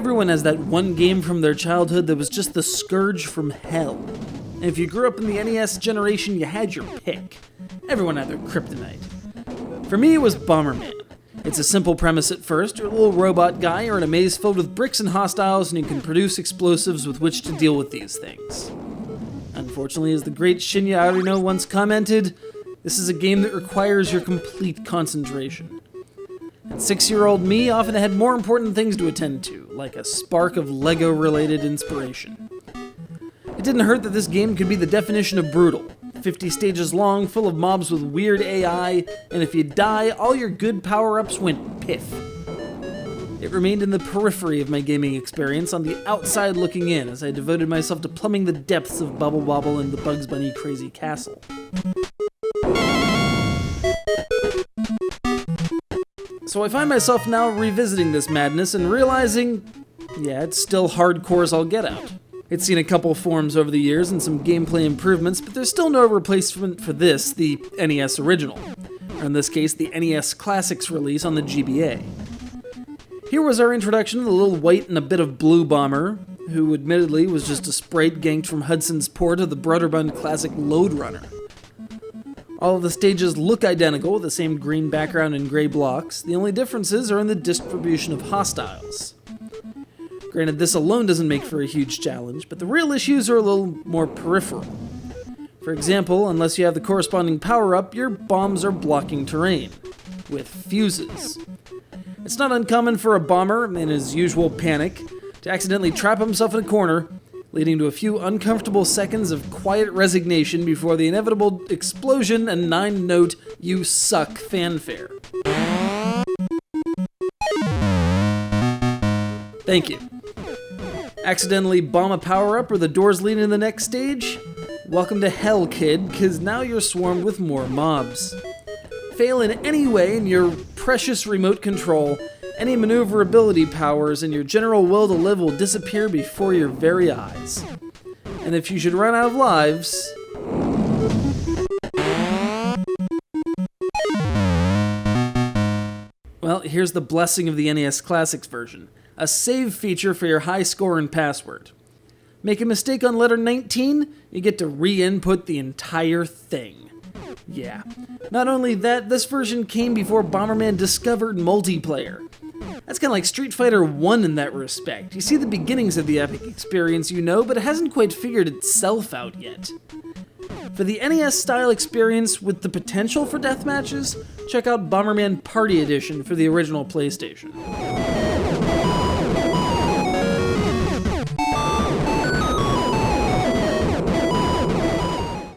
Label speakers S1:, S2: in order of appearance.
S1: Everyone has that one game from their childhood that was just the scourge from hell. And if you grew up in the NES generation, you had your pick. Everyone had their kryptonite. For me, it was Bomberman. It's a simple premise at first. You're a little robot guy, you're in a maze filled with bricks and hostiles, and you can produce explosives with which to deal with these things. Unfortunately, as the great Shinya Arino once commented, this is a game that requires your complete concentration. And 6-year-old me often had more important things to attend to, like a spark of Lego-related inspiration. It didn't hurt that this game could be the definition of brutal. 50 stages long, full of mobs with weird AI, and if you die, all your good power-ups went piff. It remained in the periphery of my gaming experience, on the outside looking in, as I devoted myself to plumbing the depths of Bubble Bobble and the Bugs Bunny Crazy Castle. So I find myself now revisiting this madness and realizing, yeah, it's still hardcore as all get out. It's seen a couple forms over the years and some gameplay improvements, but there's still no replacement for this, the NES original, or in this case, the NES Classics release on the GBA. Here was our introduction to the little white and a bit of blue bomber, who admittedly was just a sprite ganked from Hudson's port of the Brotherburn classic Lode Runner. All of the stages look identical, with the same green background and gray blocks. The only differences are in the distribution of hostiles. Granted, this alone doesn't make for a huge challenge, but the real issues are a little more peripheral. For example, unless you have the corresponding power-up, your bombs are blocking terrain, with fuses. It's not uncommon for a bomber, in his usual panic, to accidentally trap himself in a corner, leading to a few uncomfortable seconds of quiet resignation before the inevitable explosion and 9-note "you suck" fanfare. Thank you. Accidentally bomb a power-up or the doors leading to the next stage? Welcome to hell, kid, because now you're swarmed with more mobs. Fail in any way in your precious remote control, any maneuverability powers and your general will to live will disappear before your very eyes. And if you should run out of lives... well, here's the blessing of the NES Classics version. A save feature for your high score and password. Make a mistake on letter 19, you get to re-input the entire thing. Yeah. Not only that, this version came before Bomberman discovered multiplayer. That's kind of like Street Fighter 1 in that respect. You see the beginnings of the epic experience, you know, but it hasn't quite figured itself out yet. For the NES-style experience with the potential for deathmatches, check out Bomberman Party Edition for the original PlayStation.